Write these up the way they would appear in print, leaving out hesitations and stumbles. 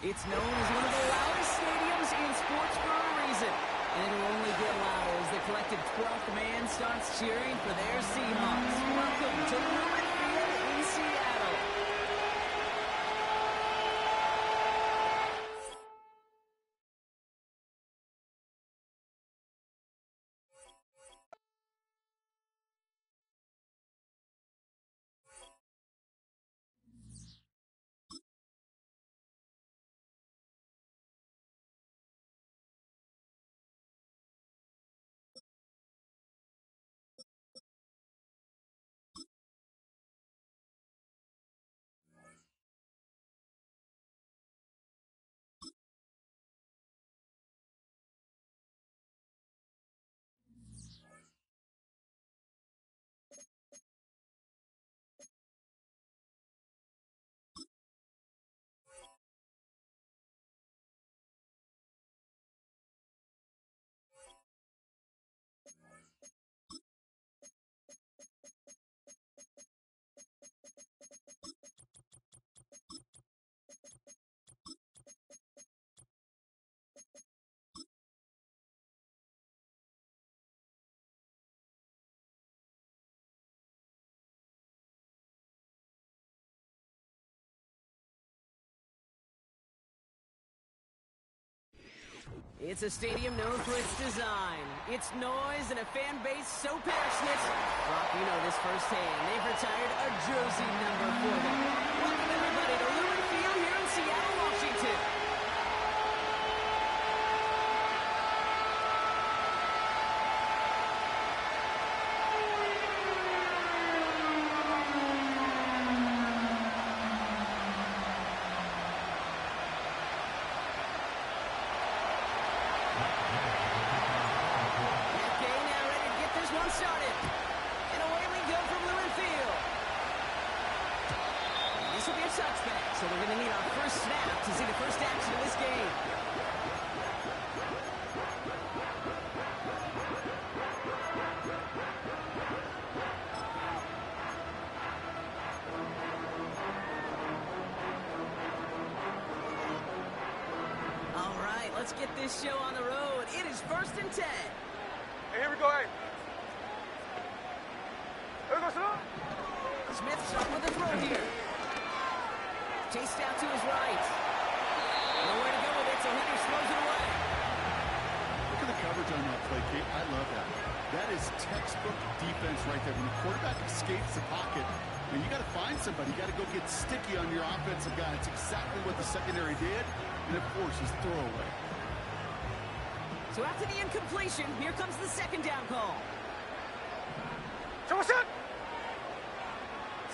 It's known as one of the loudest stadiums in sports for a reason. And it'll only get louder as the collective 12th man starts cheering for their Seahawks. Welcome to Lumen Field in Seattle. It's a stadium known for its design, its noise, and a fan base so passionate. Brock, you know this firsthand. They've retired a jersey number for them. Welcome, everybody, to Lumen Field here in Seattle, Washington. Started. And away we go from Lumen Field. This will be a touchback, so we're going to need our first snap to see the first action of this game. All right, let's get this show on the road. It is 1st and 10. Hey, here we go, hey. Smith's up with a throw here. Chased out to his right. Nowhere to go with it, so Henry throws it away. Look at the coverage on that play, Kate. I love that. That is textbook defense right there. When the quarterback escapes the pocket, and you got to find somebody. You got to go get sticky on your offensive guy. It's exactly what the secondary did, and it forces throwaway. So after the incompletion, here comes the second down call. So what's up?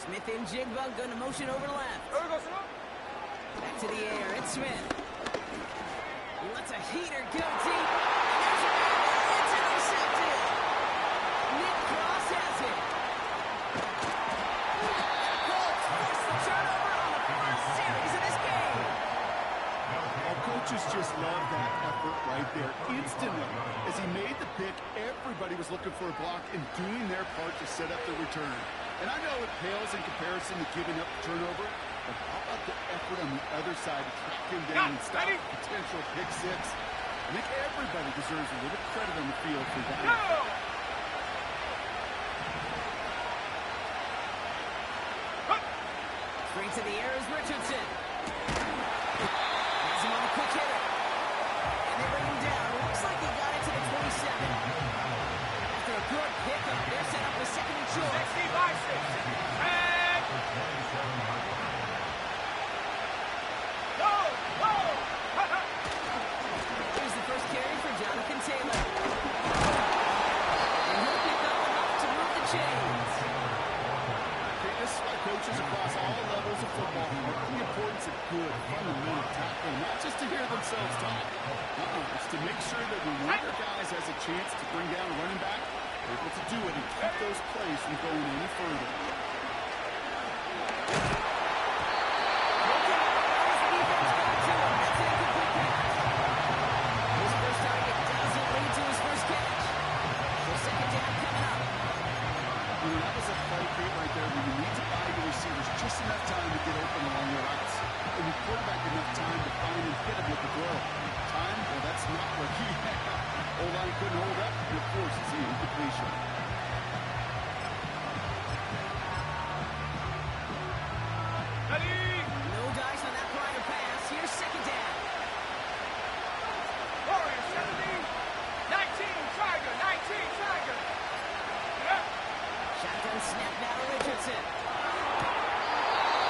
Smith in Jigba, going to motion over left. Back to the air, it's Smith. He lets a heater go deep. And there's a ball. It's intercepted. Nick Cross has it. Colts force the turnover on the first series of this game. Our coaches just love that effort right there. Instantly, as he made the pick, everybody was looking for a block and doing their part to set up the return. And I know it pales in comparison to giving up the turnover, but how about the effort on the other side to track him down and stop a potential pick six? I think everybody deserves a little credit on the field for that. Straight to the air is Richardson. Has him on a quick hitter. And they bring him down. Looks like he got it to the 27. After a good pickup, they're set up with second and short. 65-6. Here's the first carry for Jonathan Taylor. And he'll pick up enough to move the chains. This is why coaches across all levels of football mark the importance of good, fundamental tackling, not just to hear themselves talk. It's to make sure that when one of their guys has a chance to bring down a running back, they're able to do it and keep those plays from going any further. Just enough time to get open along the routes. And the quarterback enough time to find hit him with the throw. Time? Well, that's not what he had. O-line couldn't hold up, and it forces the incompletion. No dice on that prior pass. Here's second down. Warrior 70, 19, Tiger, 19, Tiger. Yeah. Shotgun snap now to Richardson.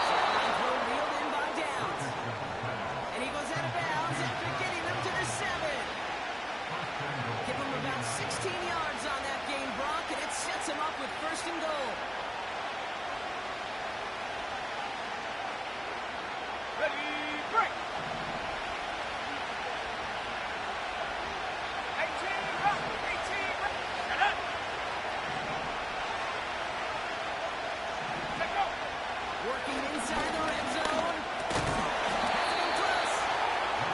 Sideline throw reeled in by Downs. And he goes out of bounds after getting them to the 7. Give him about 16 yards on that game, Brock, and it sets him up with first and goal. Ready, break. 18, run, 18, run. Shut up. Let go. Working inside the red zone. That's been close.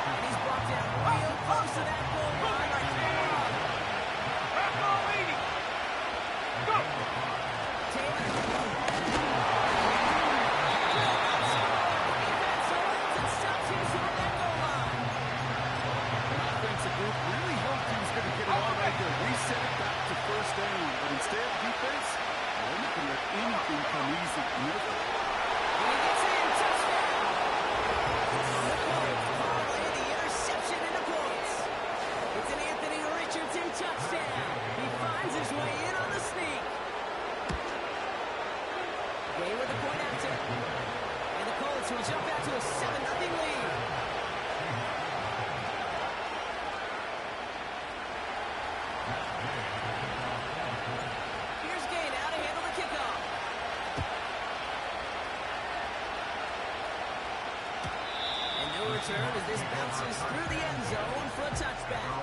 And he's brought down real close to that goal line. Back on leading. Go. Taylor. Defense holds and stops him short of that goal line. Offensive group really hoped he was going to get it all right there. Reset it back to first down. But instead, defense, well, you can let anything come easy. Never. When he gets in, touchdown. The Colts parlay the interception into points. It's an Anthony Richardson touchdown. He finds his way in on the sneak. Gay with the point after. And the Colts will jump out to a 7-0 lead. Here's Gay now to handle the kickoff. And no return as this bounces through the end zone for a touchback.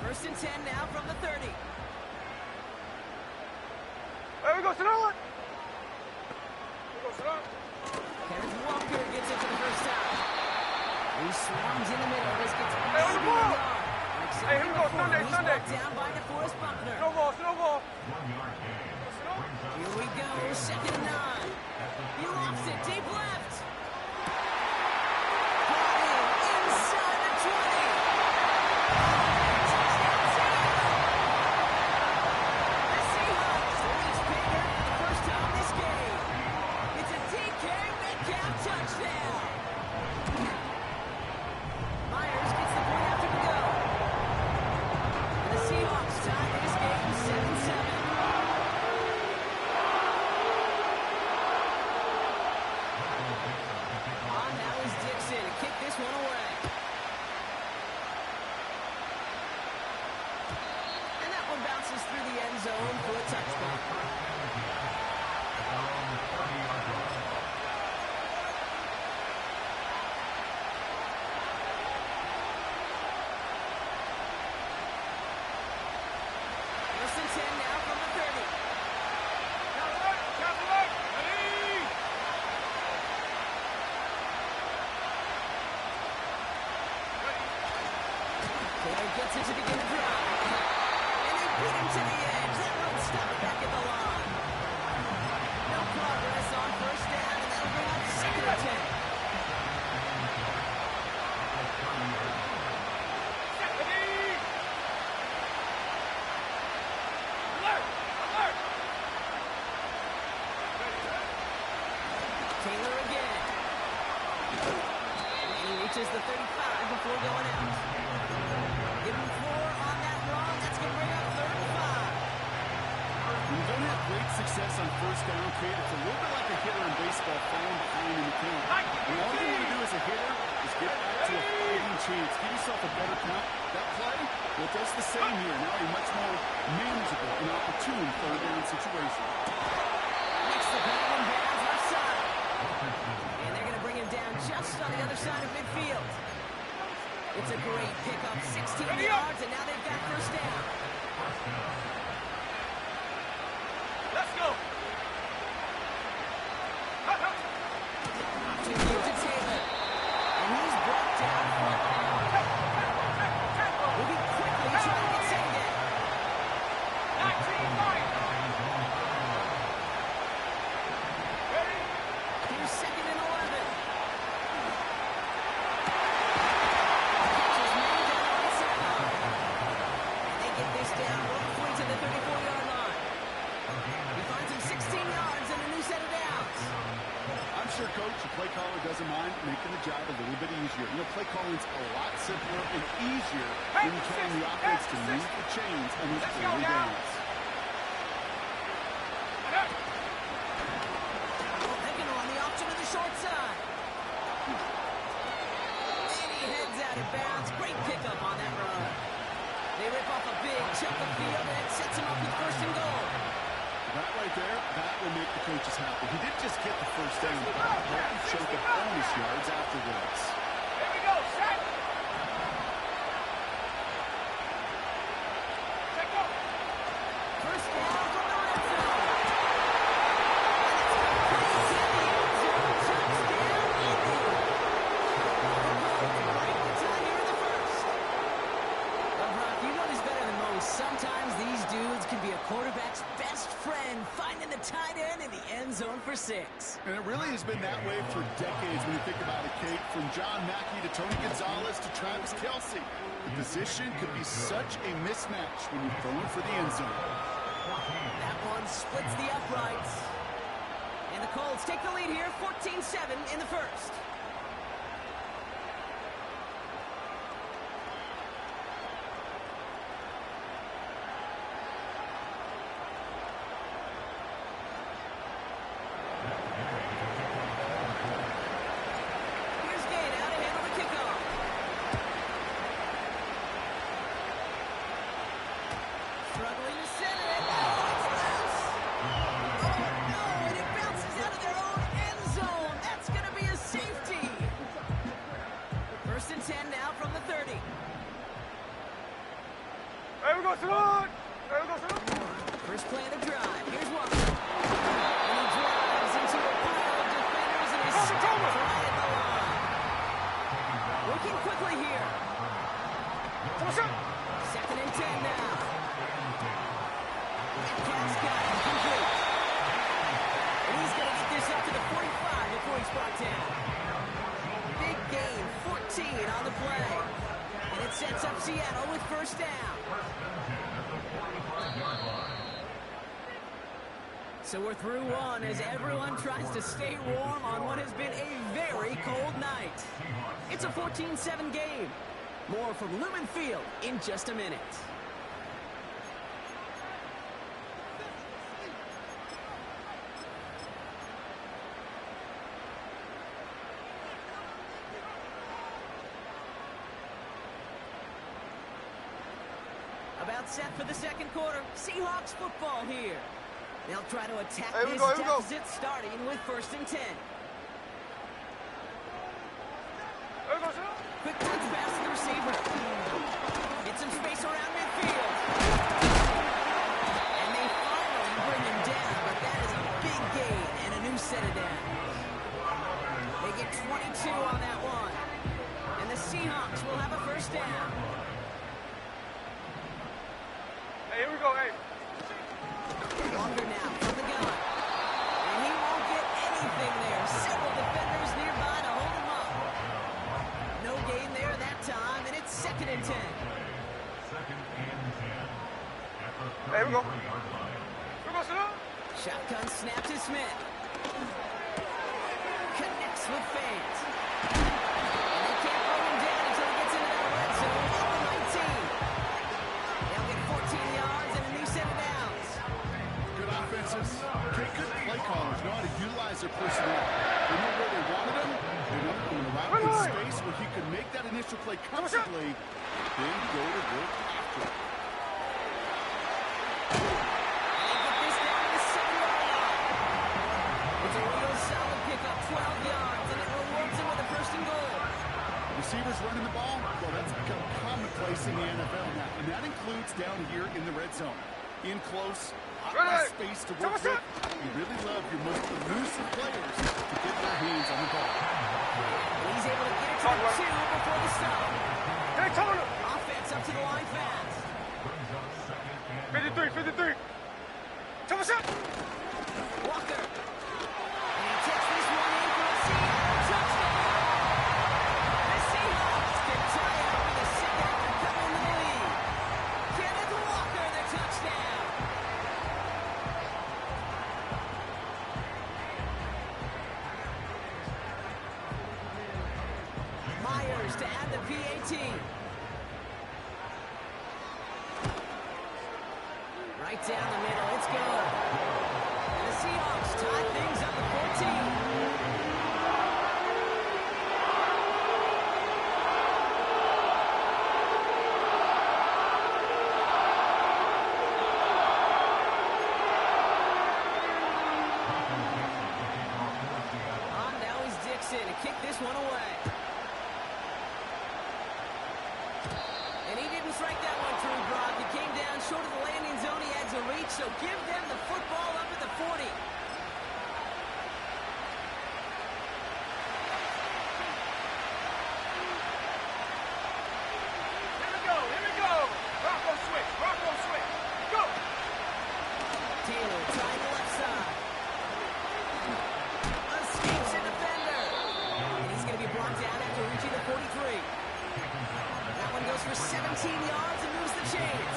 First and 10 now from the 30. There we go, Sonoma. Here we go, Sonoma. Kenneth Walker gets it for the first time. He swarms in the middle. This gets Hey, on the ball. Hey, here we go, Sunday, He's Sunday. brought down by DeForest Buckner. Snowball. Here we go, second and 9. He lofts it deep left. Brought in inside the 20. Touchdown, Seattle. The Seahawks reach Baker for the first time this game. It's a DK Metcalf touchdown. Myers gets the point after the go. And the Seahawks tie this game 7-7. That was Dixon to kick this one away. And that one bounces through the end zone for a touchback. First and 10 now from the 30. Taylor gets it to begin the drive. And they beat him to the edge. That run stopped back at the line. No progress on first down, and that'll bring up second and 10. Taylor again. And he reaches the 35 before going out. Give him 4 on that run. That's going to bring up 3rd and 5. When you don't have great success on first down, Kate, it's a little bit like a hitter in baseball falling behind in the count. And all you want to do as a hitter is get back to a fighting chance. Give yourself a better count. That play, well, it does the same here. Now a much more manageable and opportune third down situation. Makes the ball in bounds left side. And they're going to bring him down just on the other side of midfield. It's a great pickup, 16 yards, and now they've got first down. Let's go. To Taylor. And he's brought down front. We'll be quickly trying to get second down. play caller doesn't mind making the job a little bit easier. You know, play calling's a lot simpler and easier when you're trying the offense to move the chains on those early downs. They're going to run the option to the short side. And he heads out of bounds. Great pickup on that run. They rip off a big chunk of field and sets him up with first and goal. That right there, that will make the coaches happy. He didn't just get the first down, but a chunk of bonus yards afterwards. Here we go, set. Take go. First down from the red zone. Sometimes these dudes can be a quarterback's best friend, finding the tight end in the end zone for 6. And it really has been that way for decades when you think about it, Kate. From John Mackey to Tony Gonzalez to Travis Kelce. The position could be such a mismatch when you're throwing for the end zone. That one splits the uprights. And the Colts take the lead here, 14-7 in the first. Struggling to center it. Oh, it's loose. Oh, no, and it bounces out of their own end zone. That's going to be a safety. First and 10 now from the 30. There we go, salute. There we go, salute. First play of the drive. Here's one. And he drives into a pile of defenders and is stopped right at the line. Working quickly here. Second and 10 now. Metcalf's got it, complete. And he's going to get this up to the 45 before he's brought down. Big gain, 14 on the play. And it sets up Seattle with first down. So we're through one as everyone tries to stay warm on what has been a very cold night. It's a 14-7 game. More from Lumen Field in just a minute. About set for the second quarter. Seahawks football here. They'll try to attack this deficit starting with first and 10. Quick touch pass to the receiver. Get some space around midfield. And they finally bring him down, but that is a big gain and a new set of downs. They get 22 on that one. And the Seahawks will have a first down. Hey, here we go, hey. Longer now from the gun. And he won't get anything there. Several defenders nearby to hold him up. No gain there that time, and it's second and 10. Hey, here we go. Here we go, salute. Shotgun snap to Smith. Connects with fans. And they can't throw him down until he gets into that red zone at the 19. They'll get 14 yards and a new set of downs. Good offenses. Good play callers know how to utilize their personnel. They know where they wanted them. They know them in a route space where he could make that initial play comfortably, then go to work after it. And they get this down to the 7-yard line. It's a real solid pickup, 12 yards, and it rewards him with a first and goal. Receivers running the ball, well, that's become commonplace in the NFL now, and that includes down here in the red zone. In close, hot space to work with. You really love your most elusive players to get their hands on the ball. He's able to get it to the 2 before the stop. Hey, Tony. Offense up to the line fast. 53, 53. Thomas up. Walker. And he takes this one in for a Seahawks touchdown. The Seahawks can tie it up with a second after coming to the lead. Kenneth Walker, the touchdown. right down the middle. It's good. And the Seahawks tie things up at 14. To kick this one away. And he didn't strike that one through, Brock. He came down short of the landing zone. He had to reach, so give them the football up at the 40. Here we go. Bronco switch. Go. Taylor trying the left side. Escapes a defender. And he's going to be brought down after reaching the 43. That one goes for 17 yards and moves the chains.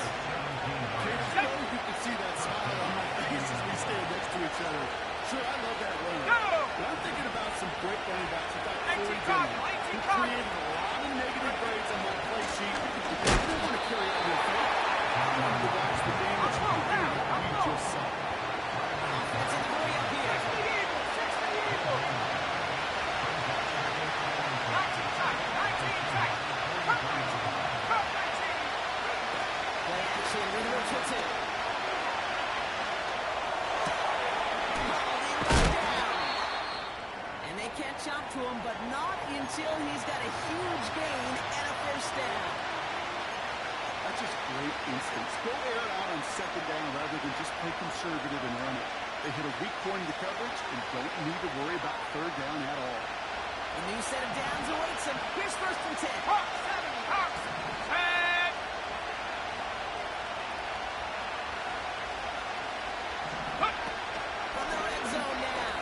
You can see that smile on my face as we stand next to each other. Sure, I love that runner. Go! But I'm thinking about some great running backs. We've got 18 Corey Cotton, Dillon, 18 who Cotton. created a lot of negative grades on that play sheet. If you don't want to carry out your faith, I want you to watch the damage you can do what we just saw. Offense in the hurry up here. 60 Eagles. 19 track. Cut 19. Play action with Richardson. And they can't jump to him, but not until he's got a huge gain and a first down. That's just great instincts. Go air it out on second down rather than just play conservative and run it. They hit a weak point in the coverage and don't need to worry about third down at all. A new set of downs awaits him. Here's first and 10. Hawks, 10. From the red zone now.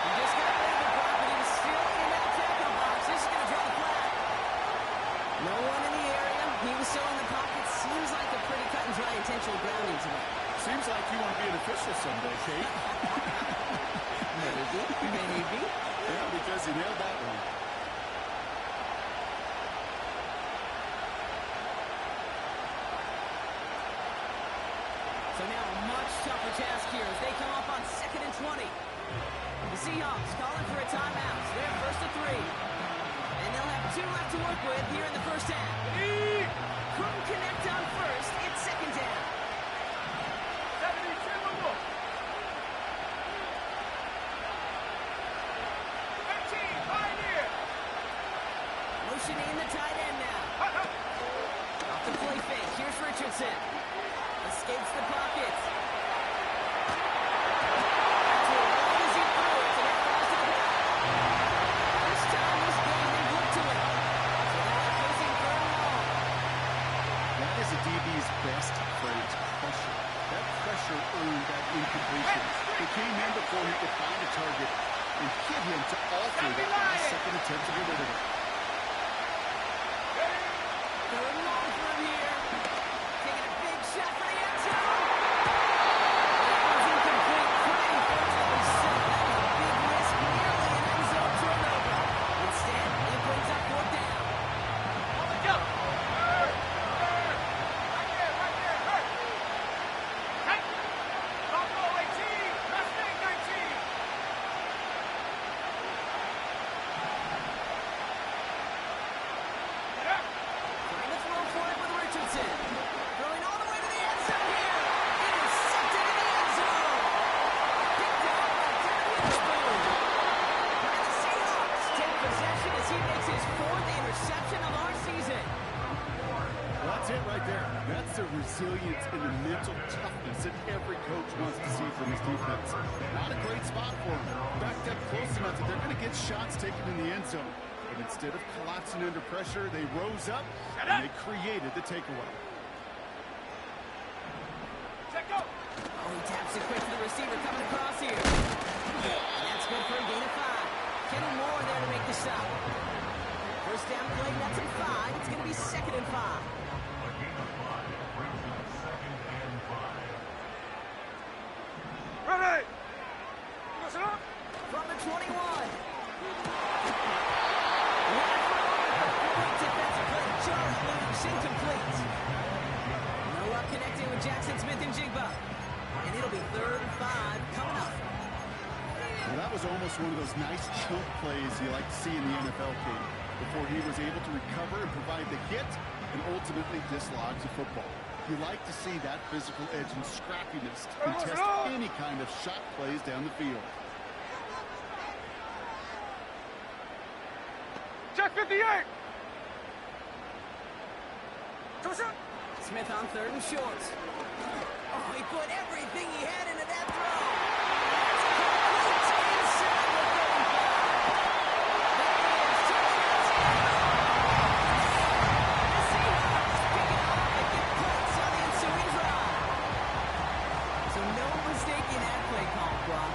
He just got rid of the block, but he was still in that tackle box. This is going to draw the flag. No one in the area. He was still in the pocket. Seems like a pretty cut and dry intentional grounding to me. Seems like you want to be an official someday, Kate. Maybe. Yeah, because he nailed that one. So now a much tougher task here as they come up on 2nd and 20. The Seahawks calling for a timeout. So they're first and 3. And they'll have 2 left to work with here in the first half. Couldn't connect on first. It's second down. 72 Wolf. 15 Pioneer. Motioning the tight end now. Off the play fake. Here's Richardson. Escapes the pocket. This time he's getting and looked to it. So now facing third and long. That is a DB's best friend, pressure. That pressure earned that incompletion. He came in before he could find a target and hit him to alter that last second attempt to get rid of it. Third and long for him here. Taking a big shot for the end zone. That was incomplete. Pretty fortunately so. That was a big miss. Nearly an end zone turnover. Instead, it brings up 4th down. Go. Right there. Hurt. Hey. Bronco 18. Mustang 19. Get up. Trying to throw for it with Richardson. Throwing all the way to the end zone here. Intercepted in the end zone. Picked off by Devin Witherspoon. And the Seahawks take possession as he makes his 4th interception of our season. Well, that's it right there. That's the resilience and the mental toughness that every coach wants to see from his defense. Not a great spot for him. Backed up close enough that they're going to get shots taken in the end zone. But instead of collapsing under pressure, they rose up and they created the takeaway. Check go. Oh, he taps it quick to the receiver coming across here. And that's good for a gain of 5. Kenny Moore there to make the stop. First down play, that's at 5. It's going to be 2nd and 5. Ready. Listen up. From the 21. Great defensive play. Jarrett It's incomplete. No luck connecting with Jackson Smith-Njigba. And it'll be 3rd and 5 coming up. Well, that was almost one of those nice chunk plays you like to see in the NFL, Kate, before he was able to recover and provide the hit and ultimately dislodge the football. You like to see that physical edge and scrappiness to contest any kind of shot plays down the field. Check 58! Smith on 3rd and short. Oh, he put everything he had into that throw.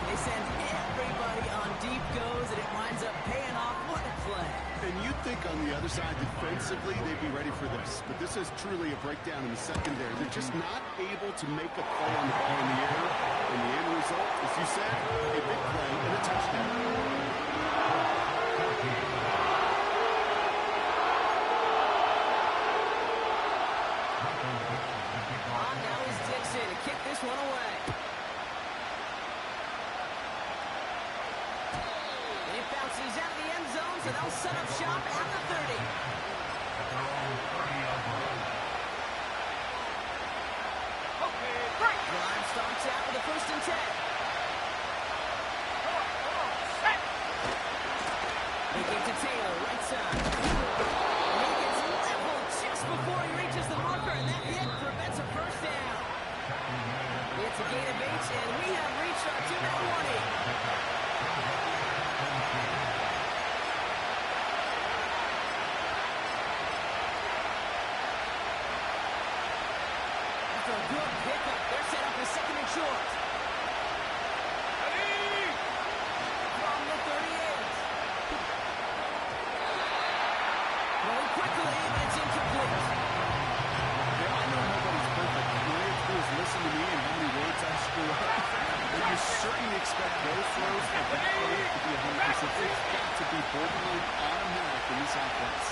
They send everybody on deep goes, and it winds up paying off. What a play. And you'd think on the other side, defensively, they'd be ready for this. But this is truly a breakdown in the secondary. They're just not able to make a play on the ball in the air. And the end result, as you said, a big play and a touchdown. Now is Dixon to kick this one away. It bounces out of the end zone, so they'll set up shop at the 30. Okay, great! Drive starts out with a 1st and 10. Set! They give to Taylor, right side. He gets leveled just before he reaches the marker, and that hit prevents a 1st down. It's a gain of 8, and we have reached our 2-minute warning. After a good pickup, they're set up for 2nd and short. Ready! From the 38. Going quickly, but it's incomplete. Yeah, I know nobody's perfect. All you have to do is listen to me and how many words I screw up. But you certainly expect those throws of that player to be 100%. It's got to be borderline automatic in this offense.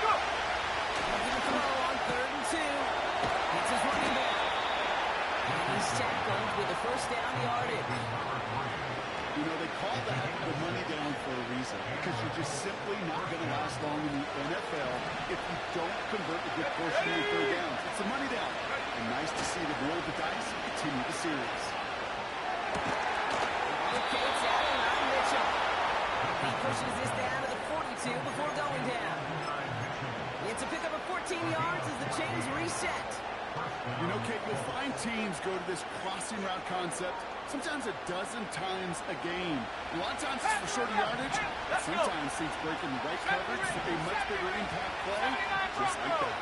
Go! Looking to throw on 3rd and 2. It's his running back. And he's tackled with a 1st down yardage. You know, they call that the money down for a reason, because you're just simply not going to last long in the NFL if you don't convert a good portion of your 3rd downs. It's a money down. And nice to see them roll the dice and continue the series. Locates out around Mitchell. He pushes this down to the 42 before going down. It's a pickup of 14 yards as the chains reset. You know, Kate, you'll find teams go to this crossing route concept sometimes a dozen times a game. A lot of times it's for shorter yardage, but sometimes teams break in the right coverage for a much bigger impact play, just like that.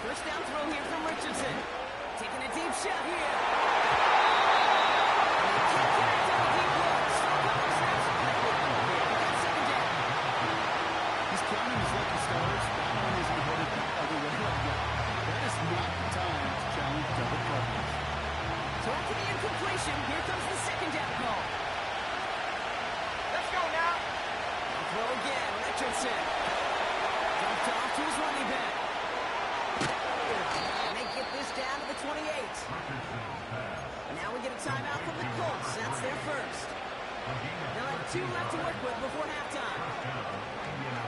1st down throw here from Richardson. Taking a deep shot here. And he can't connect on the deep look. Still cover snaps on the field. That's 2nd down. He's counting his lucky stars. That one isn't headed the other way like that. That is not the time to challenge double coverage. So after the incompletion, here comes the 2nd down call. Let's go now! Throw again, Richardson. Dumped off to his running back. And they get this down to the 28. And now we get a timeout from the Colts. That's their 1st. They'll have 2 left to work with before halftime.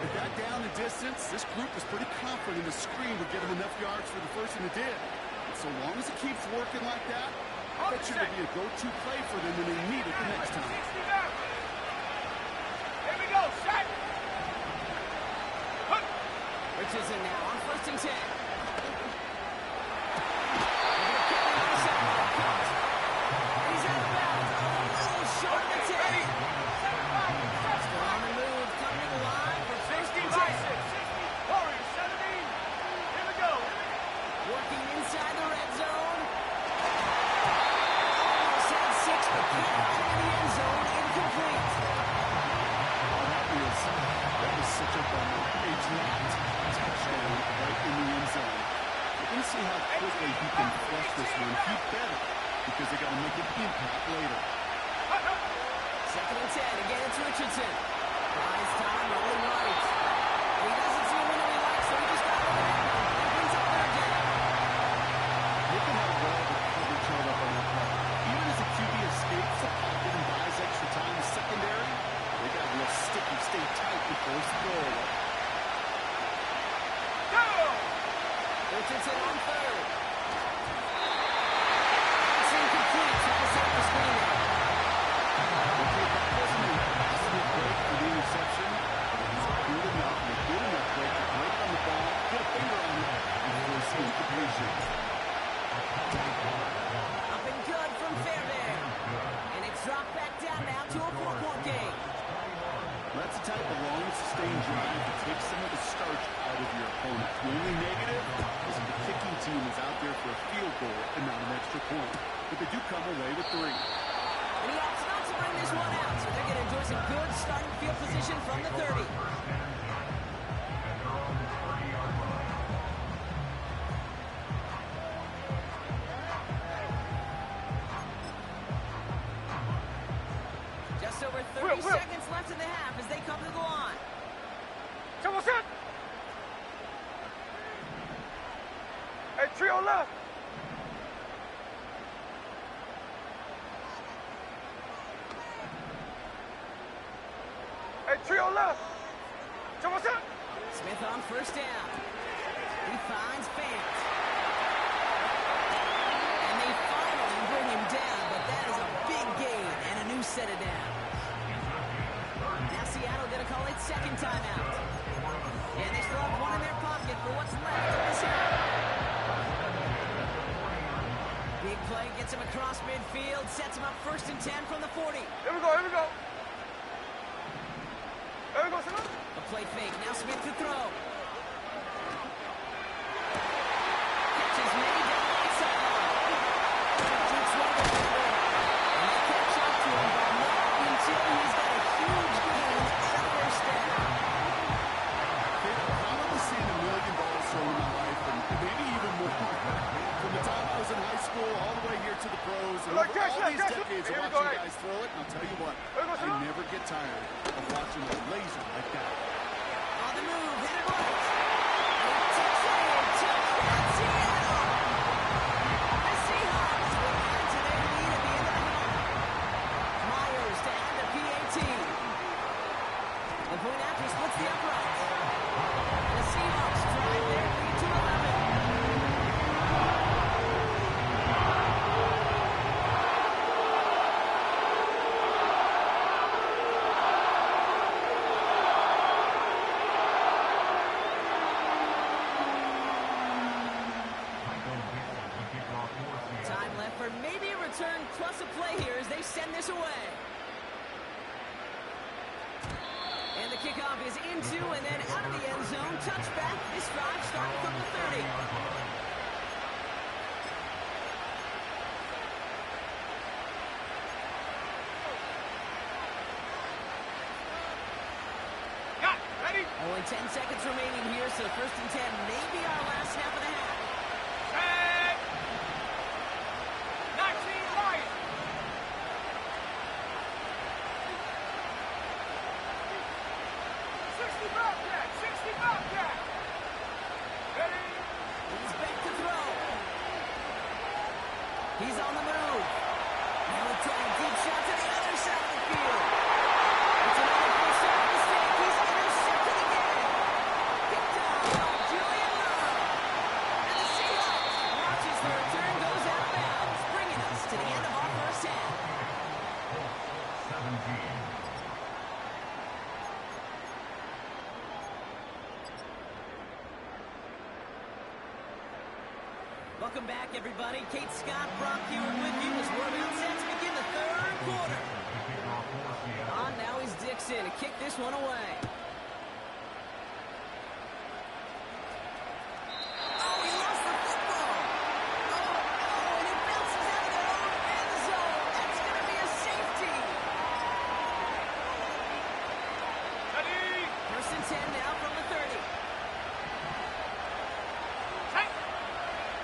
With that down and distance, this group was pretty confident the screen would give them enough yards for the 1st, and it did. And so long as it keeps working like that, I bet you it'll be a go-to play for them when they need it the next time. 60 down! Here we go, set! Richardson now on 1st and 10. He's out of bounds. A little short of the 10. Still on the move, coming alive for 1st and 10. Warriors, 17. Here we go. Working inside the red zone. Almost had 6, but can't find it in the end zone. Incomplete. That was such a bummer. A dropped touchdown right in the end zone. We're going to see how quickly he can flush this one. He better, because they got to make an impact later. 2nd and 10. Again, it's Richardson. Buys time, rolling right. Richardson on third. It's incomplete. Trying to set up the screen there. Okay, that wasn't an absolute break for the interception. It was a good enough break to break on the ball, get a finger on it, and force incompletion. Up and good from Fairbairn. And it's dropped back down now to a 4-point game. That's the type of long, sustained drive that takes some of the starch out of your opponent. The only negative is if the kicking team is out there for a field goal and not an extra point. But they do come away with 3. And he opts not to bring this one out, so they're going to enjoy some good starting field position from the 30. Just over 30 seconds left in the half as they come to the line. Double set. Hey, trio left. Hey, trio left. Double set. Smith on first down. He finds Fant. And they finally bring him down, but that is a big gain and a new set of downs. Now Seattle going to call it second timeout. And they still have one in their pocket for what's left of this half. Big play gets him across midfield, sets him up 1st and 10 from the 40. Here we go, here we go. Here we go, son. A play fake, now Smith to throw. Catches many down the sideline. Takes one to the and they catch up to him, but not until he's got a huge gain and a first down. I love seeing a million balls thrown in my life, and maybe even more. From the time I was in high school all the way here to the pros, and over all these decades of watching guys throw it, and I'll tell you what, I never get tired of watching a laser like that. On the move, headed right. And takes it in, touchdown Seattle. The Seahawks will add to their lead at the end of the half. Myers to add the PAT. The point after splits the uprights. The Seahawks drive their lead to 11. Time left for maybe a return plus a play here as they send this away. And the kickoff is into and then out of the end zone. Touchback. This drive starting from the 30. Got it. Ready? Only 10 seconds remaining here, so 1st and 10 may be our last snap of the half. Set. 19 right. 60 Bobcat. 60 Bobcat. Ready? He's back to throw. He's on the move. Now he'll try a deep shot to the other side of the field. It's another first down mistake. He's intercepted again. Picked off by Julian Love. And the Seahawks watch as the return goes out of bounds, bringing us to the end of our first half. 17. Welcome back, everybody. Kate Scott, Brock Hewitt with you as we're about set to begin the 3rd quarter. On now is Dixon to kick this one away. Oh, he lost the football. Oh, and it bounces out of their own end zone. That's going to be a safety. Ready? 1st and 10 now from the 30. Tight.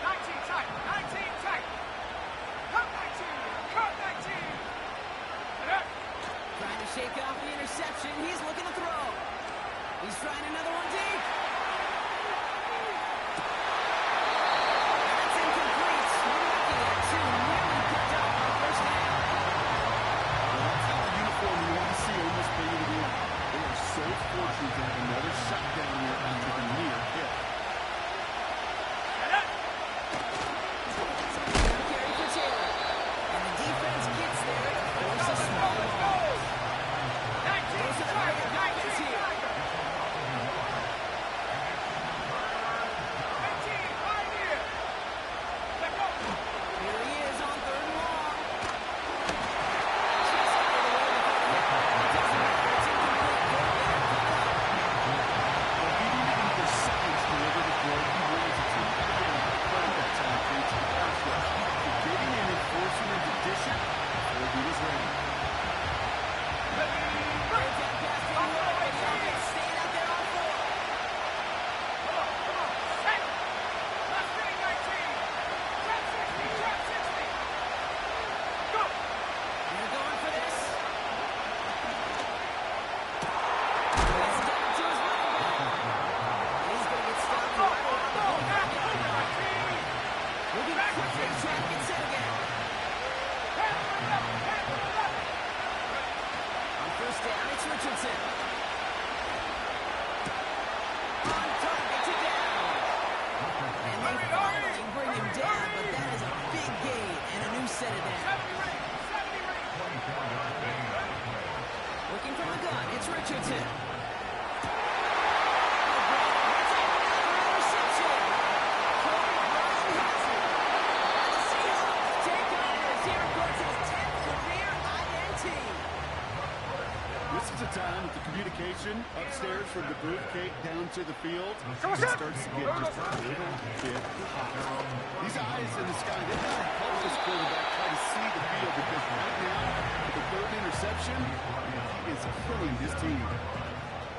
19 tight. 19 tight. Cut 19. Cut 19. And up. Trying to shake off the interception. He's looking to throw. from the booth, Kate, down to the field, it starts to get just a little bit hot. These eyes in the sky, they've got to help this quarterback try to see the field, because right now, the third interception, he is killing his team.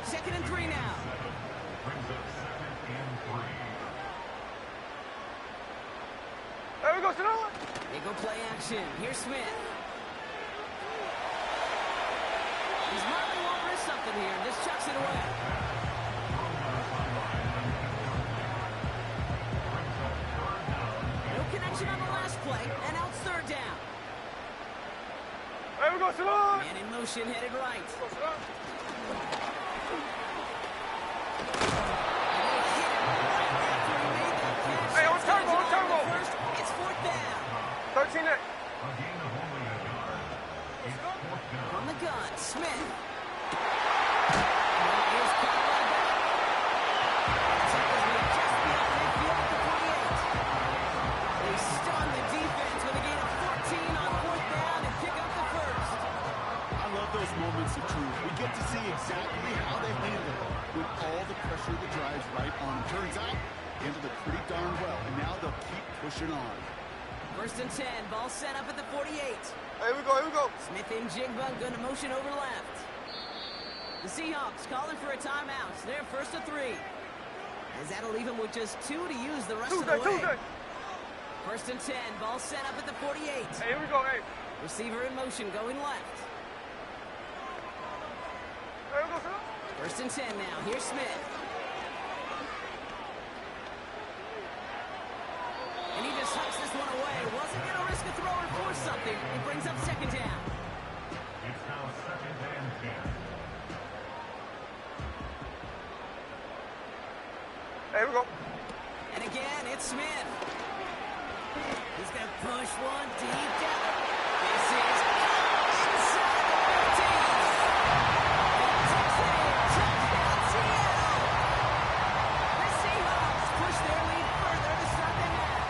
2nd and 3 now. There we go, Sonoma. They go play action. Here's Smith. He's marking over something here and just chucks it away. No connection on the last play, and out 3rd down. There we go, Sonoma. Man in motion, headed right. Hey, on turbo. First, it's 4th down. 13 next. From the gun, Smith. Here's caught by that. Tackles made just beyond midfield at the 48. They stun the defense with a gain of 14 on 4th down and pick up the first. I love those moments of truth. We get to see exactly how they handle it when all the pressure that drives right on them. Turns out, handled it pretty darn well, and now they'll keep pushing on. 1st and 10, ball set up at the 48. Here we go. Smith and Jigba going to motion over left. The Seahawks calling for a timeout. They're 1st and 3. As that'll leave them with just 2 to use the rest of the way. 1st and 10, ball set up at the 48. Hey, here we go, hey. Receiver in motion going left. There we go, Sonoma. 1st and 10 now. Here's Smith. And he just hucks this one away. Wasn't going to risk a throw or force something. It brings up 2nd down. It's now 2nd and 10. Here we go. And again, it's Smith. He's going to push one deep down. This is inside the 15. Touchdown, Seattle. The Seahawks push their lead further to start the half.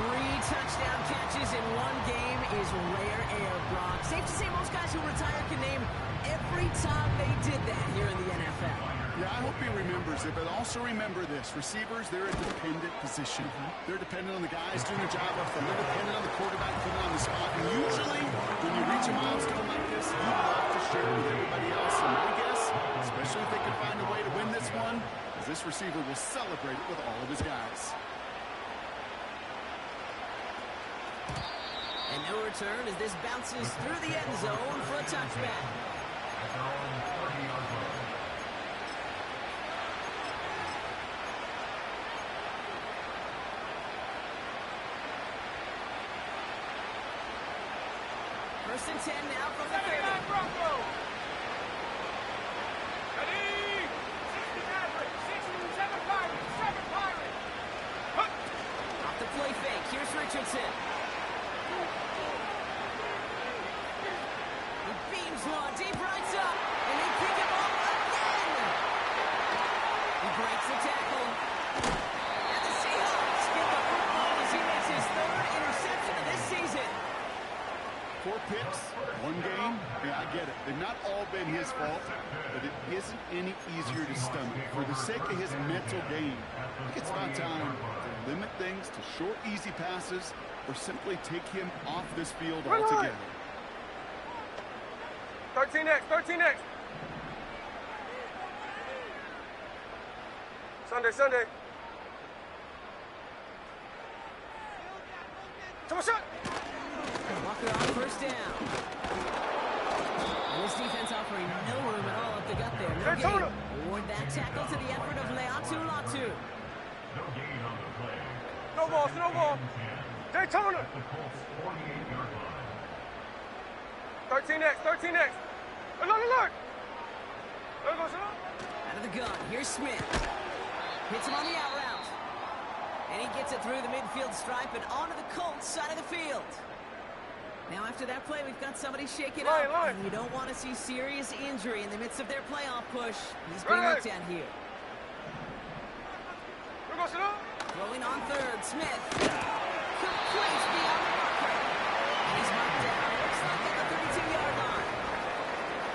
3 touchdown catches in one game is rare air, Brock. Safe to say most guys who retire can name every time they did that here in the NFL. Yeah, I hope he remembers it, but also remember this. Receivers, they're a dependent position. They're dependent on the guys doing the job up front. They're dependent on the quarterback putting on the spot. And usually, when you reach a milestone like this, you love to share it with everybody else. And my guess, especially if they can find a way to win this one, is this receiver will celebrate it with all of his guys. And no return as this bounces through the end zone for a touchback. At their own 30-yard line. First and 10 now from the 30. Bronco. Ready? 67 Pirates. 7 Pirates. Off the play fake. Here's Richardson. He beams one deep right up, and they pick him up again. He breaks the tackle. And the Seahawks get the football as he makes his 3rd interception of this season. 4 picks, 1 game. Yeah, I get it. They've not all been his fault, but it isn't any easier to stomach. For the sake of his mental game, I think it's about time to limit things to short, easy passes or simply take him off this field altogether. 13 next. Sunday. Come on, shot. Walker on 1st down. And this defense offering no room at all up the gut there. No gain. Award that tackle to the effort of Leatu Latu. No gain on the play. Snowball. Daytona. The Colts 48-yard line. 13 next. Look. There goes Sonoma. Out of the gun, here's Smith. Hits him on the out route. And he gets it through the midfield stripe and onto the Colts side of the field. Now after that play, we've got somebody shaken up. And you don't want to see serious injury in the midst of their playoff push. He's being looked at here. There goes Sonoma. Throwing on 3rd, Smith. Complete beyond the marker. And he's marked down. Looks like at the 32-yard line.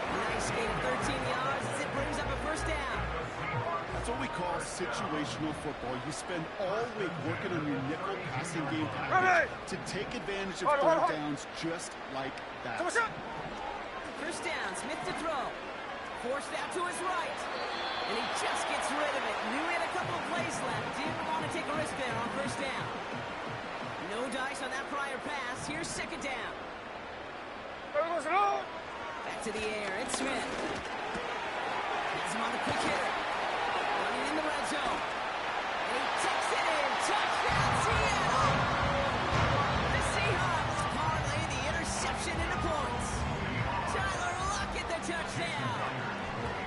Nice gain of 13 yards as it brings up a first down. That's what we call situational football. You spend all week working on your nickel passing game package to take advantage of third downs just like that. First down, Smith to throw. Forced out to his right. And he just gets rid of it. Knew he had a couple of plays left. Didn't want to take a risk there on first down. No dice on that prior pass. Here's second down. Back to the air. It's Smith. Has him on the quick hitter. Running in the red zone. And he takes it in. Touchdown, Seattle! The Seahawks parlay the interception into points. Tyler Lockett the touchdown.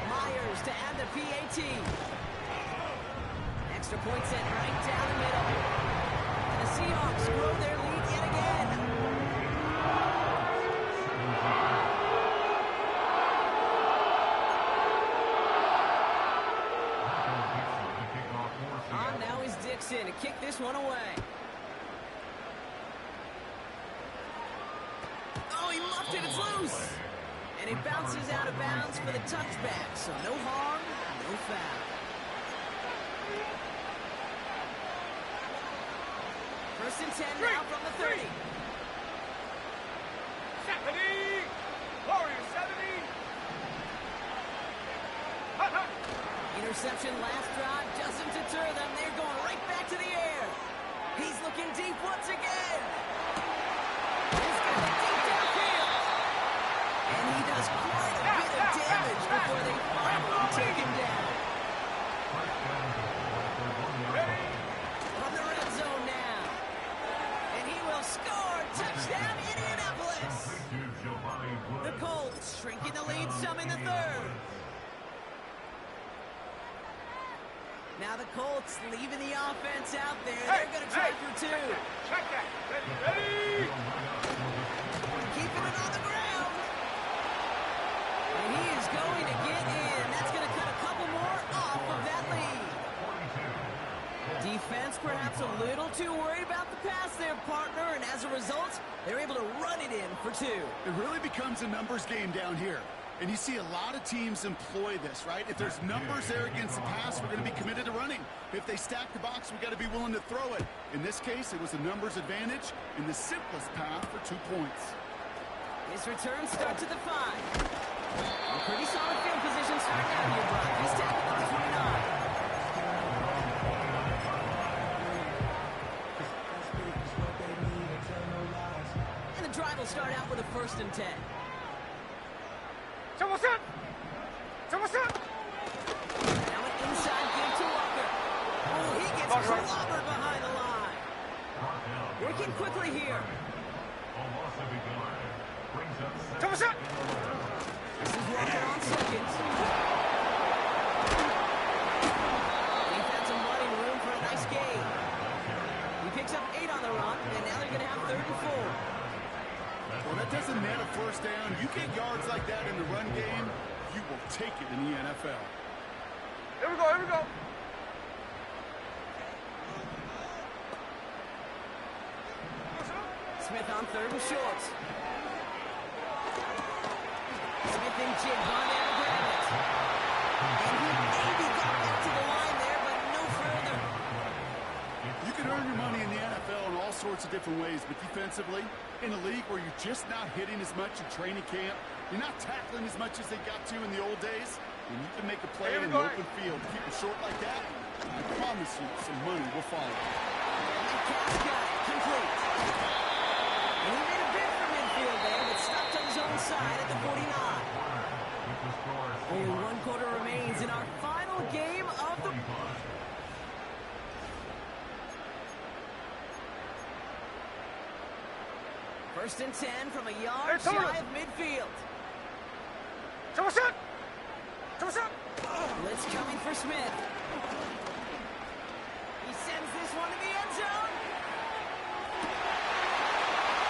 Myers to add the PAT. Extra point set right down the middle. And the Seahawks grow their lead yet again. On now is Dixon to kick this one away. Oh, he muffed it. It's loose. And it bounces out of bounds for the touchback. So no harm, no foul. First and 10 now from the 30. 70! Warriors 70! Interception last drive doesn't deter them. They're going right back to the air. He's looking deep once again. He's got it deep downfield. And he does quite a bit of damage before they finally take him down. From the red zone now. And he will score. Touchdown, Indianapolis. The Colts shrinking the lead some in the third. Now the Colts leaving the offense out there. They're going to try for two. Check that. Ready! Keeping it on the ground. And he is going to get in. That's going to cut a couple more off of that lead. Defense perhaps a little too worried about the pass there, partner. And as a result, they're able to run it in for two. It really becomes a numbers game down here. And you see a lot of teams employ this, right? If there's numbers there against the pass, we're going to be committed to running. If they stack the box, we've got to be willing to throw it. In this case, it was a numbers advantage and the simplest path for 2 points. His return starts at the 5. A pretty solid field position starting out here, Brock. He's tackled on the 29. And the drive will start out with a first and 10. Now an inside give to Walker. Oh, he gets clobbered behind the line. Working quickly here. This is Walker on second. Defense and running room for a nice gain. He picks up 8 on the run, and now they're going to have 3rd and 4. Well, that doesn't net a first down. You get yards like that in the run game, you will take it in the NFL. Here we go. Smith on 3rd and short. Smith and Jigba there to grab it. And he maybe got back to the line there, but no further. You can earn your money in the NFL in all sorts of different ways, but defensively, in a league where you're just not hitting as much in training camp, you're not tackling as much as they got to in the old days, and you can make a play in the open field. Keep it short like that, I promise you some money will follow. And Cass got it, complete. And he made a bid for midfield there, but stopped on his own side at the 49. Only 1 quarter remains in our final game of the... First and 10 from a yard shy of midfield. Blitz coming for Smith. He sends this one to the end zone.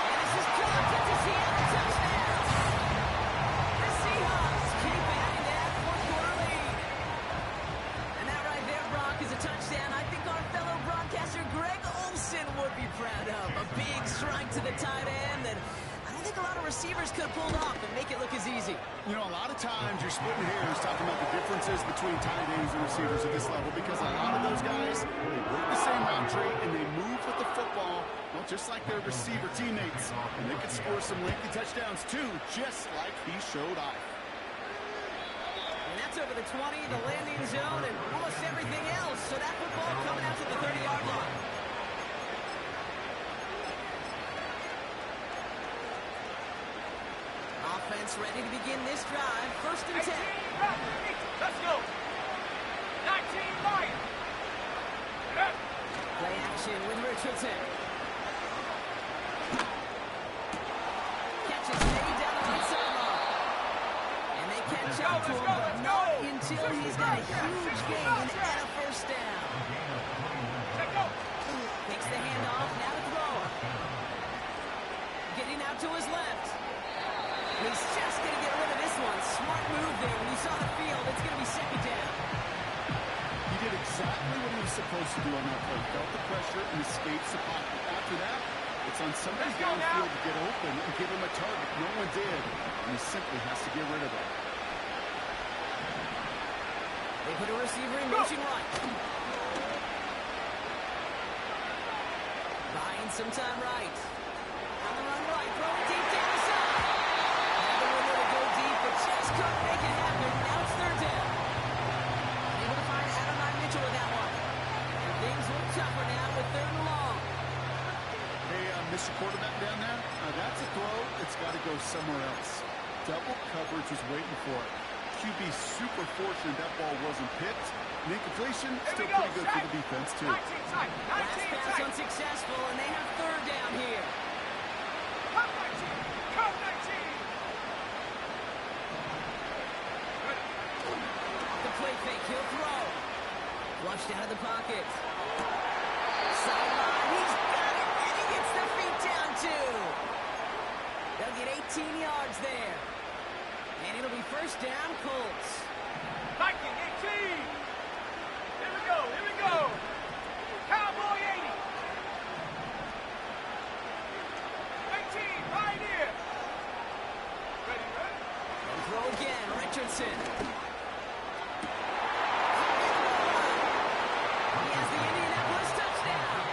And this is dropped into Seattle touchdown. The Seahawks keep adding that 4th quarter lead. And that right there, Brock, is a touchdown I think our fellow broadcaster Greg Olsen would be proud of. A big strike to the tight end that I don't think a lot of receivers could have pulled off and make it look as easy. You know, a lot of times you're splitting hairs talking about the differences between tight ends and receivers at this level because a lot of those guys, they work the same route tree and they move with the football, well, just like their receiver teammates. And they could score some lengthy touchdowns too, just like he showed off. And that's over the 20, the landing zone, and almost everything else. So that football coming out to the 30-yard line. Offense ready to begin this drive. First and 10. Let's go. 19 Lions. Play action with Richardson. Catches made down the right sideline. And they catch up to him, but not until he's got a huge gain and a first down. Takes the handoff, now to throw. Getting out to his left. He's just going to get rid of this one. Smart move there. When you saw the field, it's going to be second down. He did exactly what he was supposed to do on that play. Felt the pressure and escapes the pocket. After that, it's on somebody downfield to get open and give him a target. No one did, and he simply has to get rid of it. They put a receiver in motion right. Buying some time right. On the run right. Throw it deep down the side. Another window to go deep, but just couldn't make it happen. Now it's third down. Able to find Adonai Mitchell with that one. And things look tougher now with third and long. Hey, Mr. Quarterback down there, that's a throw that's got to go somewhere else. Double coverage was waiting for it. QB super fortunate that ball wasn't picked. And incompletion, still pretty good for the defense, too. Last pass unsuccessful, and they have third down here. The play fake, he'll throw. Flushed out of the pocket. Sideline, he's got it, and he gets the feet down, too. They'll get 18 yards there. And it'll be first down, Colts. Viking 18. Here we go. Here we go. Cowboy 80. 18 right here. Ready, ready? And throw again, Richardson. He has the Indianapolis touchdown.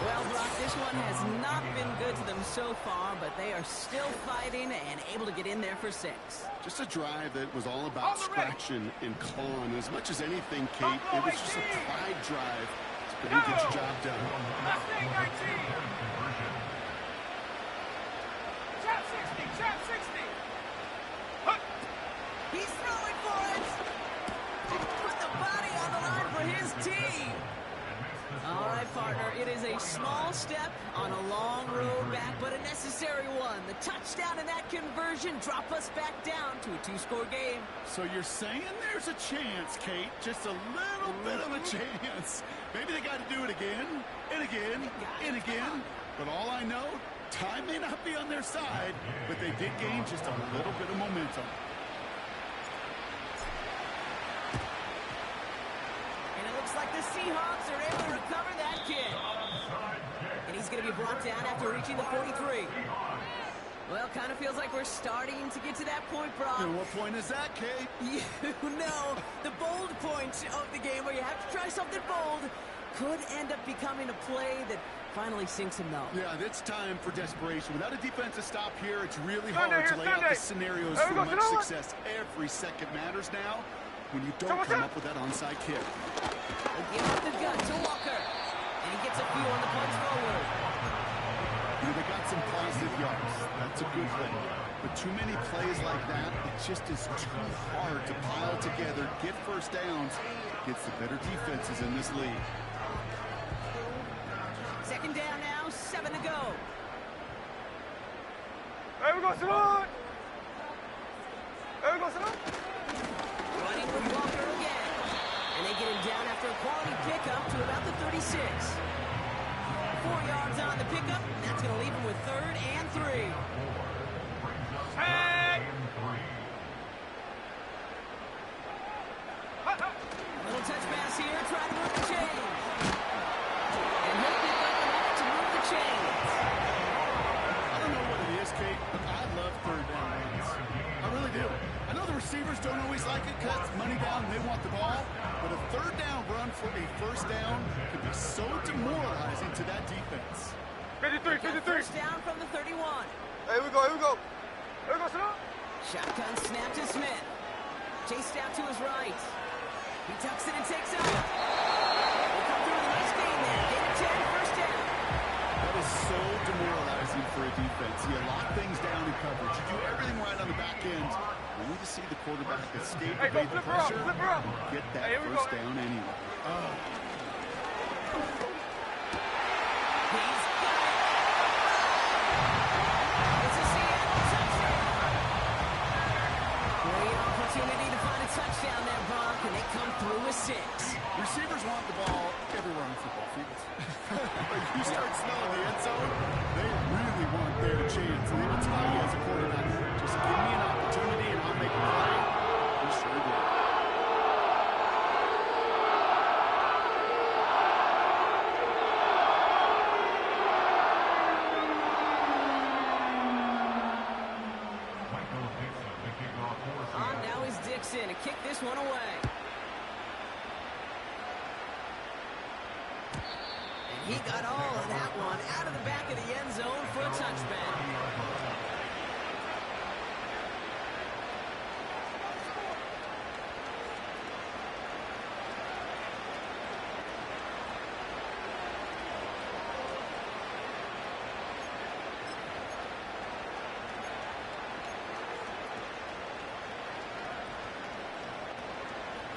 Well, Brock, this one has not been good to them so far, but they are still fighting and able to get in there for 6. Just a drive that was all about scratching and clawing. As much as anything, Kate, it was just a pride drive. But he gets the job done. Mustang 19. Trap 60. Trap 60. Huh. He's throwing for it. Put the body on the line for his team. All right, partner, it is a small step on a long road back, but a necessary one. The touchdown and that conversion drop us back down to a 2-score game. So you're saying there's a chance, Kate, just a little bit of a chance. Maybe they got to do it again and again and again. But all I know, time may not be on their side, but they did gain just a little bit of momentum. Looks like the Seahawks are able to recover that kick. And he's going to be brought down after reaching the 43. Well, kind of feels like we're starting to get to that point, Brock. And what point is that, Kate? You know, the bold point of the game where you have to try something bold could end up becoming a play that finally sinks him though. Yeah, it's time for desperation. Without a defensive stop here, it's really hard to lay out the scenarios for much success. Every second matters now when you don't come up with that onside kick. They'll give up the gun to Walker. And he gets a few on the punch forward. They got some positive yards. That's a good thing. But too many plays like that, it just is too hard to pile together, get first downs, gets the better defenses in this league. Second down now, 7 to go. There we go, Salon. There we go, Salon. Running with Walker again. And they get him down after a quality pickup to about the 36. 4 yards on the pickup. That's going to leave him with 3rd and 3. Tag. Little touch pass here, try to move the chains. And he'll pick up enough to move the chains. I don't know what it is, Kate, but I love third down runs. I really do. run for a first down could be so demoralizing to that defense. 53, 53. First down from the 31. Hey, here we go, here we go. Here we go, sit up. Shotgun snap to Smith. Chased out to his right. He tucks it and takes off. They come through with a nice gain there. Gain of 10, first down. That is so demoralizing for a defense. You lock things down in coverage. You do everything right on the back end. Only to see the quarterback escape, evade the pressure, and get that first down anyway. Oh. He's got it. It's a Seattle touchdown. Great opportunity to find a touchdown there, Brock, and they come through with 6. Receivers want the ball everywhere on football fields. But you start smelling the end zone, they really want their chance. And they will tell you as a quarterback, just give me an opportunity and I'll make a play. He sure did. On now is Dixon to kick this one away. And he got all of that one out of the back of the end zone for a touchback.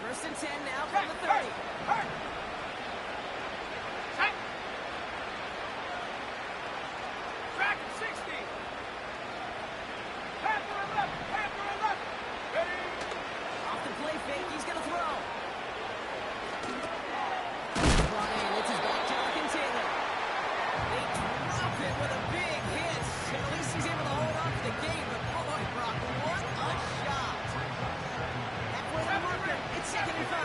First and 10 now from the 30. Track at 60. Half or 11. Ready? Off the play fake, he's going to throw. Brian, it's his back to Jonathan Taylor. They drop it with a big hit. And at least he's able to hold on to the game. But boy, Brock, what a shot. Halfway to the marker. It's 2nd and 5.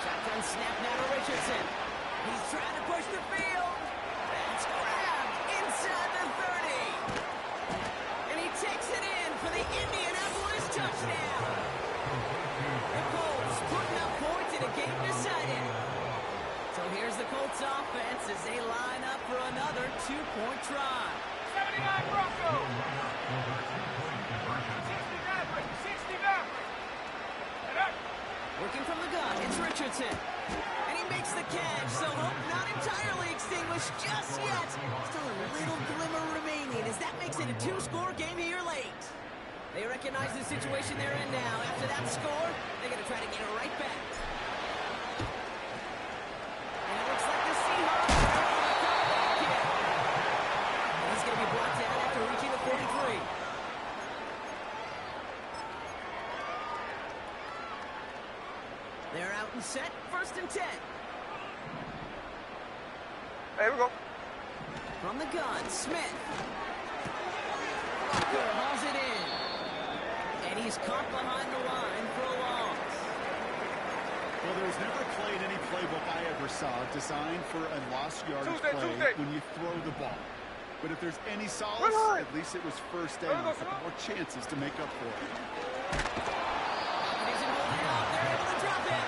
Shotgun snap now to Richardson. He's trying to push the field. That's grabbed inside the 30. And he takes it in for the Indianapolis touchdown. The Colts putting up points in a game decided. So here's the Colts offense as they line up for another 2-point try. 79 Broncos. 69. Working from the gun, it's Richardson. And he makes the catch, so hope not entirely extinguished just yet. Still a little glimmer remaining as that makes it a 2-score game here late. They recognize the situation they're in now. After that score, they're going to try to get it right back. And it looks like the Seahawks are able to come back here. And he's going to be brought down after reaching the 43. They're out and set, 1st and 10. Here we go. From the gun, Smith. Walker hauls it in. And he's caught behind the line for a loss. Well, there was never a play in any playbook I ever saw designed for a lost yardage Tuesday. play when you throw the ball. But if there's any solace, at least it was first down. A couple more chances to make up for it. He isn't holding out. They're able to drop it.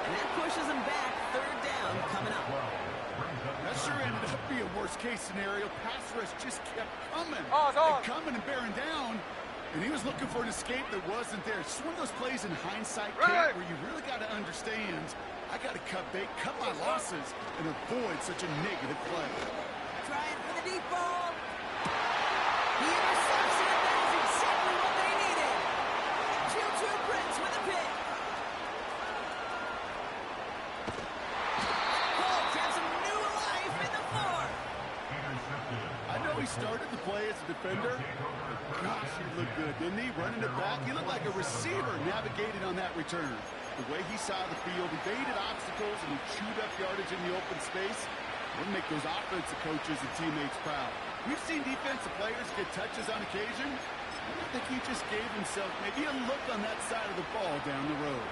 And that pushes them back. 3rd down coming up. That sure ended up being worst-case scenario. Pass rush just kept coming. And coming and bearing down. And he was looking for an escape that wasn't there. It's one of those plays in hindsight, Kate, where you really got to understand, I got to cut bait, cut my losses, and avoid such a negative play. Trying for the deep ball. He intercepts it. That is exactly what they needed. Juju Brents with a pick. Colts have some new life in the 4th. I know he started the play as a defender. Gosh, he looked good, didn't he? Running it back. He looked like a receiver navigating on that return. The way he saw the field, evaded obstacles, and he chewed up yardage in the open space. We'll make those offensive coaches and teammates proud. We've seen defensive players get touches on occasion. I think he just gave himself maybe a look on that side of the ball down the road.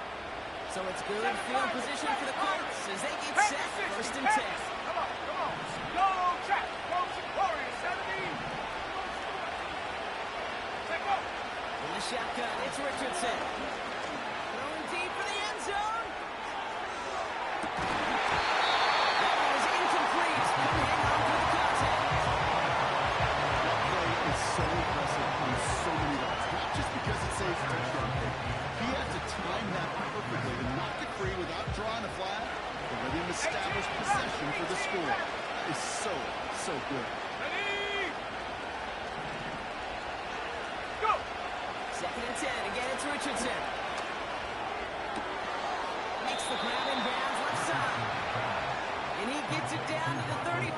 So it's good field position for the Colts as they get set. 1st and 10. Come on. Go, track. Coach Warriors, 17. Take off. In the shotgun, it's Richardson. so good. Ready? Go! 2nd and 10. Again, it's Richardson. Makes the grab and bounds left side. And he gets it down to the 35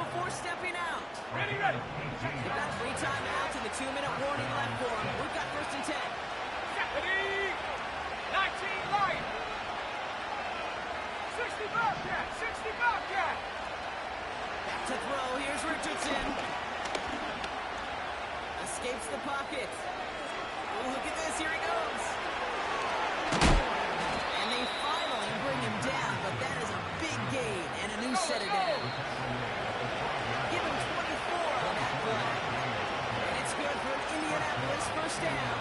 before stepping out. Ready, ready. They've got 3 timeouts and the 2-minute warning left for him. We've got 1st and 10. Ready? 19 light. 60 Bobcat, 60 Bobcat. Back to throw. Here's Richardson. Escapes the pocket. Oh, look at this. Here he goes. And they finally bring him down, but that is a big gain and a new set of down. Give him 24 on that play. And it's good for an Indianapolis 1st down.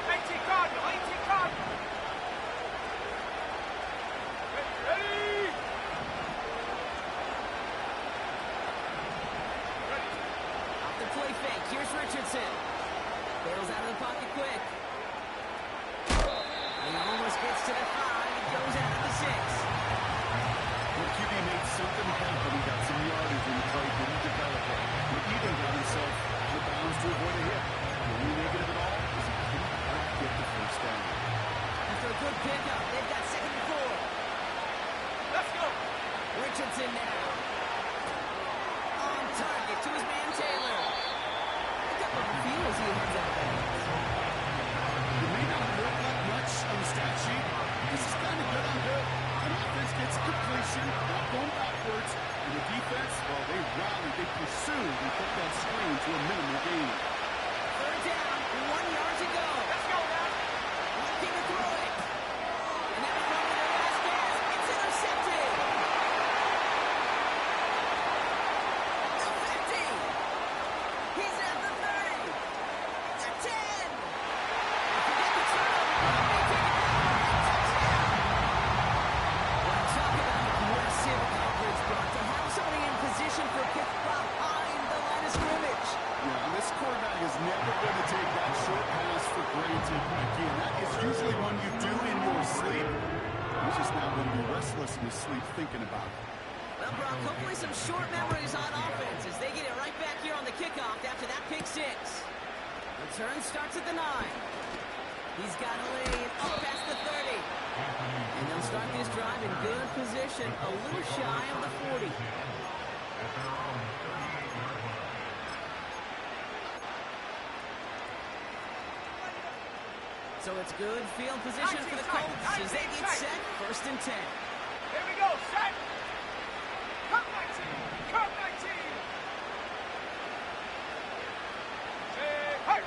18 Cardinal, 18 Cardinal. Ready? Ready? Off the play fake. Here's Richardson. Bails out of the pocket quick. He almost gets to the 5. It goes out to the 6. Well, QB made something happen. He got some yardage when the play didn't develop it. He even got himself out of bounds to avoid a hit. The only negative at all is he couldn't quite get the 1st down. After a good pickup, they've got 2nd and 4. Let's go. Richardson now. On target to his man Taylor. Pick up a few as he heads out of bounds. It may not look like much on the stat sheet. This is kind of good on good. An offense gets completion, not going backwards. And the defense, well, they rallied, they pursued, and put that screen to a minimal gain. 3rd down, 1 yard to go. Let's go now. Looking to throw it. And that throw with the last gasp. It's intercepted. The 50. He's at the 30. The 10. And forget the turnover. They take it down. Touchdown. Well, talk about aggressive coverage, Brock. To have somebody in position for a kick behind the line of scrimmage. Yeah, and this quarterback is never going to take that short pass for granted. Again, that is usually one you do in your sleep. He's just not going to be restless in his sleep thinking about it. Well, Brock, hopefully some short memories on offense as they get it right back here on the kickoff after that pick 6. Return starts at the 9. He's got a lane up past the 30. And they'll start this drive in good position, a little shy of the 40. So it's good field position for the Colts as they get set, 1st and 10. Here we go, set. Cut 19, cut 19. Say, hey.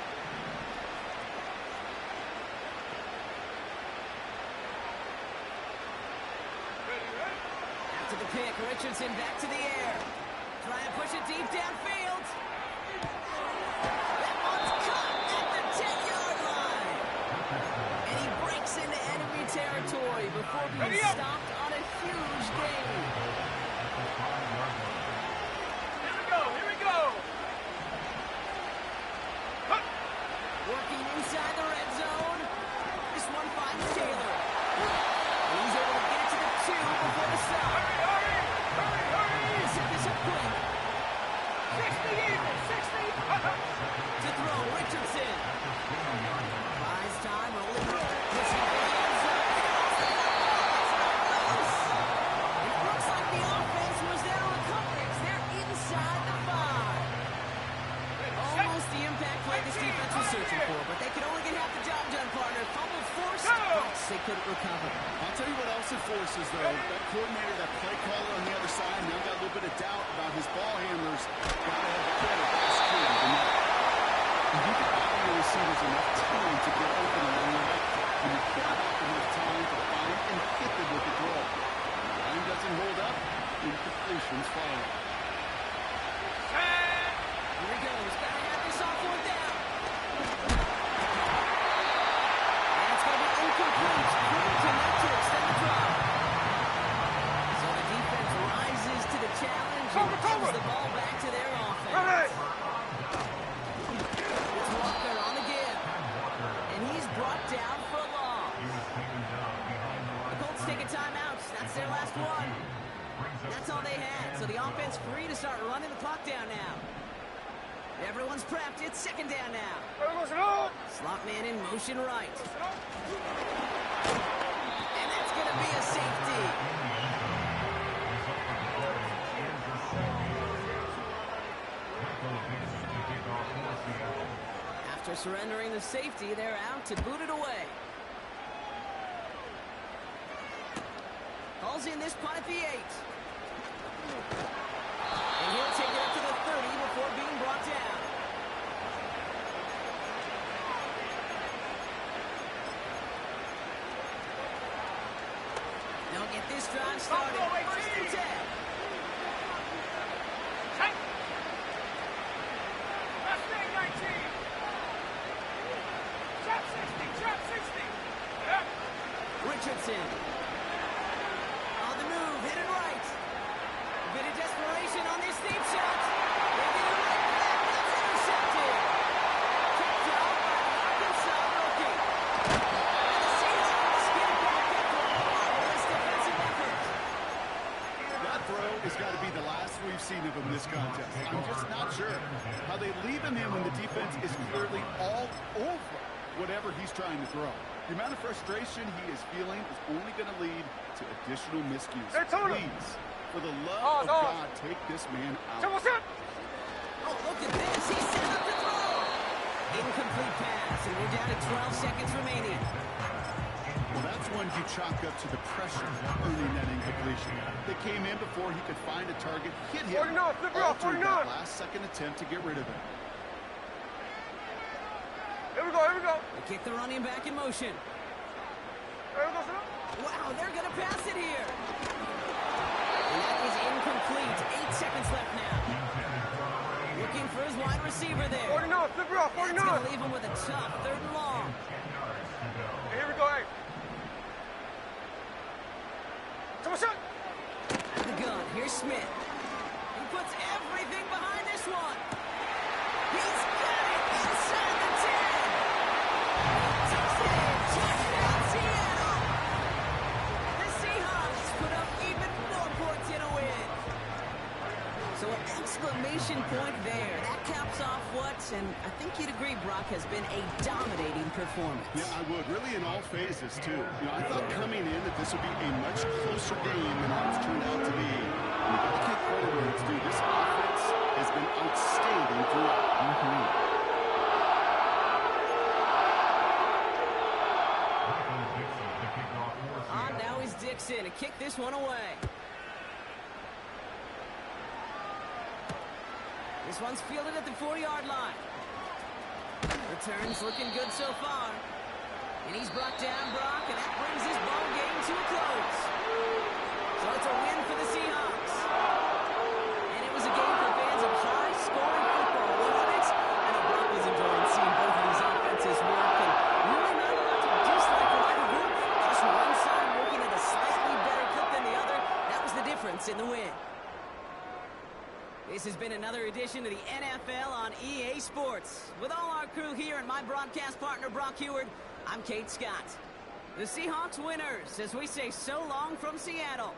Ready, ready? After the pick, Richardson back to the air. Try and push it deep downfield. That one's caught at the 10-yard line. And he breaks into enemy territory before being stopped on a huge gain. Here we go, here we go. Cut. Working inside the red zone. This one finds Taylor. And he's able to get it to the 2 before the stop. Hurry, hurry, hurry, hurry. Set this up quick. 60 even, 60. To throw, Richardson. Buys time, rolling roll. Pushing for the end zone. It looks like the offense was there to recover it. They're inside the 5. Almost the impact play this defense was searching for, but they could only get half the job done, partner. Fumble forced, but they couldn't recover. I'll tell you what else it forces, though. That coordinator, that play caller on the other side, now got a little bit of doubt about his ball handlers. Got to have the credit. That's true. You can allow your receivers enough time to get open along the right. And you've got enough time to find and hit them with the throw. When the line doesn't hold up, incompletions follow. Here he goes. Got to have this on 4th down. And it's going to be incomplete. Couldn't connect to extend the drive. So the defense rises to the so the offense free to start running the clock down now. Everyone's prepped. It's second down now. Slot man in motion right. And that's going to be a safety. After surrendering the safety, they're out to boot it away. Calls in this punt at the 8. And he'll take it up to the 30 before being brought down. They'll get this drive started. First and 10. Richardson. On the move, hit it right. A bit of desperation on this deep shot. They get it right back. That's intercepted. Kept out by the Arkansas rookie. And the Seahawks get it back after a marvelous defensive effort. That throw has got to be the last we've seen of him this contest. I'm just not sure how they leave him in when the defense is clearly all over whatever he's trying to throw. The amount of frustration he is feeling is only going to lead to additional miscues. Please, for the love of God, take this man out. Oh, look at this. He's set up to throw. Incomplete pass, and we're down to 12 seconds remaining. Well, that's one you chalk up to the pressure earning that incompletion. They came in before he could find a target, hit him, altered that last-second attempt to get rid of him. Here we go. They kick the running back in motion. Wow, they're going to pass it here. And that is incomplete. 8 seconds left now. Looking for his wide receiver there. 49, flip it off, 49. That's going to leave him with a tough 3rd and long. Here we go, hey. Come on, shot. At the gun, here's Smith. He puts everything behind this one. He's got it inside the 10. Touchdown, Seattle. The Seahawks put up even more points in a win. So an exclamation point there. That caps off what, and I think you'd agree, Brock, has been a dominating performance. Yeah, I would. Really in all phases, too. You know, I thought coming in that this would be a much closer game than how it's turned out to be. And you've got to take credit where it's due. This offense has been outstanding throughout. On now is Dixon to kick this one away. This one's fielded at the 40-yard line. Returns looking good so far. And he's brought down, Brock, and that brings this ball game to a close. So it's a win for the Seahawks. And it was a game for fans of high-scoring football, wasn't it? I know Brock was enjoying seeing both of these offenses work, and really not a lot to dislike from either group. Just one side working at a slightly better clip than the other. That was the difference in the win. This has been another edition of the NFL on EA Sports. With all our crew here and my broadcast partner, Brock Heward, I'm Kate Scott. The Seahawks winners, as we say so long from Seattle.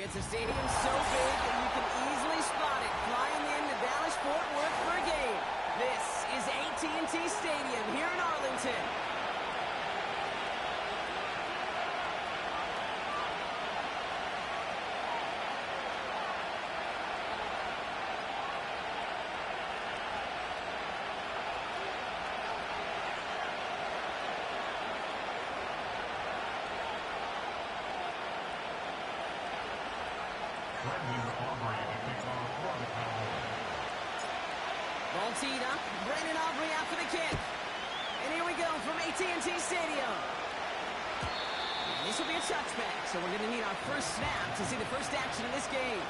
It's a stadium so big that you can easily spot it flying into Dallas-Fort Worth for a game. This is AT&T Stadium here in Arlington. Ball teed up. Brandon Aubrey out for the kick. And here we go from AT&T Stadium. This will be a touchback, so we're going to need our first snap to see the first action of this game.